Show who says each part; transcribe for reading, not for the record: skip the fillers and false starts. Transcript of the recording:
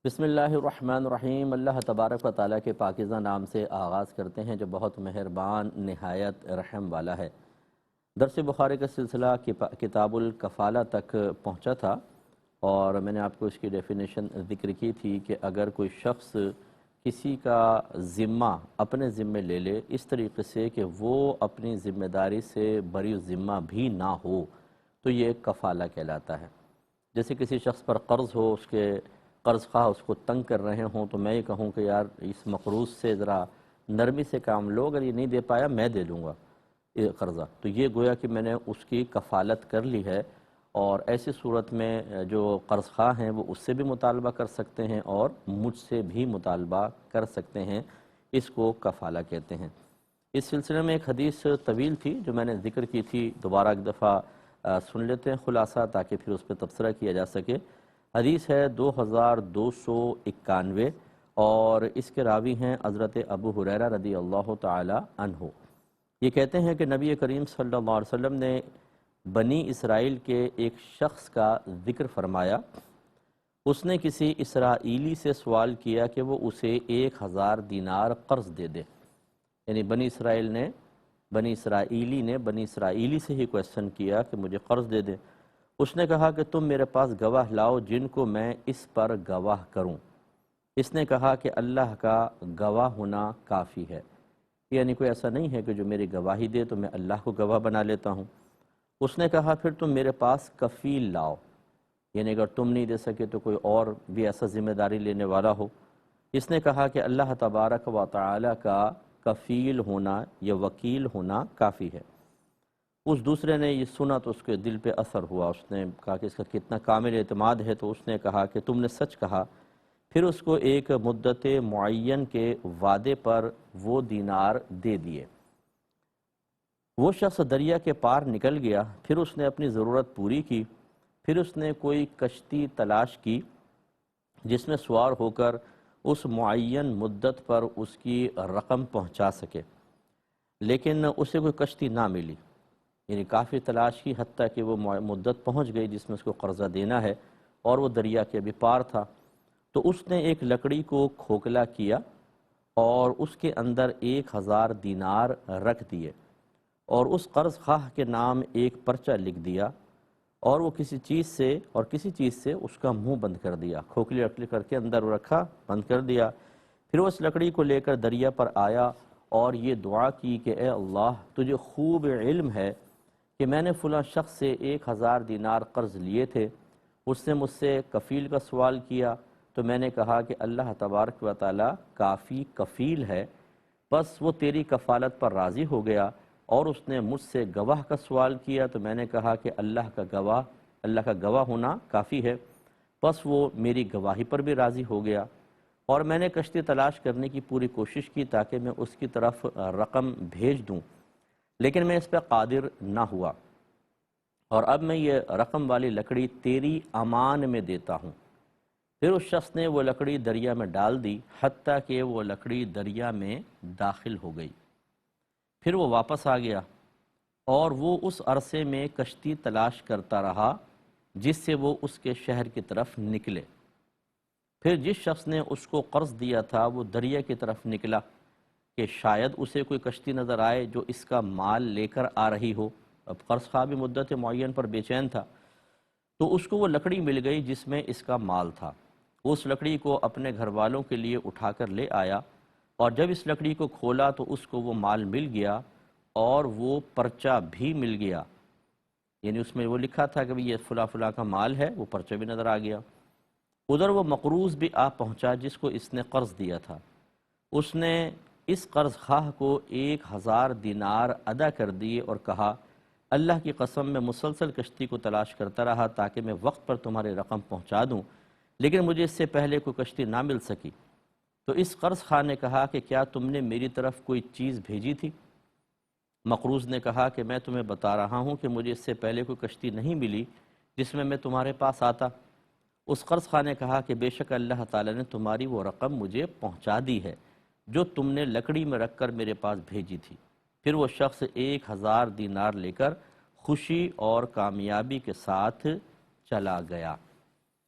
Speaker 1: بسم اللہ الرحمن الرحیم۔ اللہ تبارک و تعالیٰ کے پاکیزہ نام سے آغاز کرتے ہیں جو بہت مہربان نہایت رحم والا ہے۔ درس بخاری کا سلسلہ کتاب الکفالہ تک پہنچا تھا اور میں نے آپ کو اس کی ڈیفینیشن ذکر کی تھی کہ اگر کوئی شخص کسی کا ذمہ اپنے ذمے لے لے اس طریقے سے کہ وہ اپنی ذمہ داری سے بری ذمہ بھی نہ ہو تو یہ کفالہ کہلاتا ہے۔ جیسے کسی شخص پر قرض ہو، اس کے قرض خواہ اس کو تنگ کر رہے ہوں تو میں یہ کہوں کہ یار اس مقروض سے ذرا نرمی سے کام لو، اگر یہ نہیں دے پایا میں دے دوں گا یہ قرضہ، تو یہ گویا کہ میں نے اس کی کفالت کر لی ہے۔ اور ایسی صورت میں جو قرض خواہ ہیں وہ اس سے بھی مطالبہ کر سکتے ہیں اور مجھ سے بھی مطالبہ کر سکتے ہیں، اس کو کفالہ کہتے ہیں۔ اس سلسلے میں ایک حدیث طویل تھی جو میں نے ذکر کی تھی، دوبارہ ایک دفعہ سن لیتے ہیں خلاصہ تاکہ پھر اس پہ تبصرہ کیا جا سکے۔ حدیث ہے 2291 اور اس کے راوی ہیں حضرت ابو ہریرہ رضی اللہ تعالی عنہ۔ یہ کہتے ہیں کہ نبی کریم صلی اللہ علیہ وسلم نے بنی اسرائیل کے ایک شخص کا ذکر فرمایا۔ اس نے کسی اسرائیلی سے سوال کیا کہ وہ اسے 1000 دینار قرض دے دے، یعنی بنی اسرائیلی سے ہی کویسچن کیا کہ مجھے قرض دے دے۔ اس نے کہا کہ تم میرے پاس گواہ لاؤ جن کو میں اس پر گواہ کروں۔ اس نے کہا کہ اللہ کا گواہ ہونا کافی ہے، یعنی کوئی ایسا نہیں ہے کہ جو میری گواہی دے تو میں اللہ کو گواہ بنا لیتا ہوں۔ اس نے کہا پھر تم میرے پاس کفیل لاؤ، یعنی اگر تم نہیں دے سکے تو کوئی اور بھی ایسا ذمہ داری لینے والا ہو۔ اس نے کہا کہ اللہ تبارک و تعالی کا کفیل ہونا یا وکیل ہونا کافی ہے۔ اس دوسرے نے یہ سنا تو اس کے دل پہ اثر ہوا، اس نے کہا کہ اس کا کتنا کامل اعتماد ہے، تو اس نے کہا کہ تم نے سچ کہا۔ پھر اس کو ایک مدت معین کے وعدے پر وہ دینار دے دیے۔ وہ شخص دریا کے پار نکل گیا، پھر اس نے اپنی ضرورت پوری کی، پھر اس نے کوئی کشتی تلاش کی جس میں سوار ہو کر اس معین مدت پر اس کی رقم پہنچا سکے، لیکن اسے کوئی کشتی نہ ملی، یعنی کافی تلاش کی حتیٰ کہ وہ مدت پہنچ گئی جس میں اس کو قرضہ دینا ہے اور وہ دریا کے ابھی پار تھا۔ تو اس نے ایک لکڑی کو کھوکھلا کیا اور اس کے اندر 1000 دینار رکھ دیے اور اس قرض خواہ کے نام ایک پرچہ لکھ دیا اور وہ کسی چیز سے اس کا منہ بند کر دیا، کھوکھلی لکڑی کر کے اندر رکھا، بند کر دیا۔ پھر وہ اس لکڑی کو لے کر دریا پر آیا اور یہ دعا کی کہ اے اللہ تجھے خوب علم ہے کہ میں نے فلاں شخص سے 1000 دینار قرض لیے تھے، اس نے مجھ سے کفیل کا سوال کیا تو میں نے کہا کہ اللہ تبارک و تعالی کافی کفیل ہے، بس وہ تیری کفالت پر راضی ہو گیا۔ اور اس نے مجھ سے گواہ کا سوال کیا تو میں نے کہا کہ اللہ کا گواہ ہونا کافی ہے، بس وہ میری گواہی پر بھی راضی ہو گیا۔ اور میں نے کشتی تلاش کرنے کی پوری کوشش کی تاکہ میں اس کی طرف رقم بھیج دوں، لیکن میں اس پہ قادر نہ ہوا، اور اب میں یہ رقم والی لکڑی تیری امان میں دیتا ہوں۔ پھر اس شخص نے وہ لکڑی دریا میں ڈال دی حتیٰ کہ وہ لکڑی دریا میں داخل ہو گئی۔ پھر وہ واپس آ گیا اور وہ اس عرصے میں کشتی تلاش کرتا رہا جس سے وہ اس کے شہر کی طرف نکلے۔ پھر جس شخص نے اس کو قرض دیا تھا وہ دریا کی طرف نکلا کہ شاید اسے کوئی کشتی نظر آئے جو اس کا مال لے کر آ رہی ہو۔ اب قرض خواہ بھی مدت معین پر بے چین تھا، تو اس کو وہ لکڑی مل گئی جس میں اس کا مال تھا۔ اس لکڑی کو اپنے گھر والوں کے لیے اٹھا کر لے آیا اور جب اس لکڑی کو کھولا تو اس کو وہ مال مل گیا اور وہ پرچہ بھی مل گیا، یعنی اس میں وہ لکھا تھا کہ یہ فلاں فلاں کا مال ہے، وہ پرچہ بھی نظر آ گیا۔ ادھر وہ مقروض بھی آ پہنچا جس کو اس نے قرض دیا تھا، اس نے اس قرض خواہ کو 1000 دینار ادا کر دیے اور کہا اللہ کی قسم میں مسلسل کشتی کو تلاش کرتا رہا تاکہ میں وقت پر تمہاری رقم پہنچا دوں، لیکن مجھے اس سے پہلے کوئی کشتی نہ مل سکی۔ تو اس قرض خواہ نے کہا کہ کیا تم نے میری طرف کوئی چیز بھیجی تھی؟ مقروض نے کہا کہ میں تمہیں بتا رہا ہوں کہ مجھے اس سے پہلے کوئی کشتی نہیں ملی جس میں تمہارے پاس آتا۔ اس قرض خواہ نے کہا کہ بے شک اللہ تعالیٰ نے تمہاری وہ رقم مجھے پہنچا دی ہے جو تم نے لکڑی میں رکھ کر میرے پاس بھیجی تھی۔ پھر وہ شخص 1000 دینار لے کر خوشی اور کامیابی کے ساتھ چلا گیا۔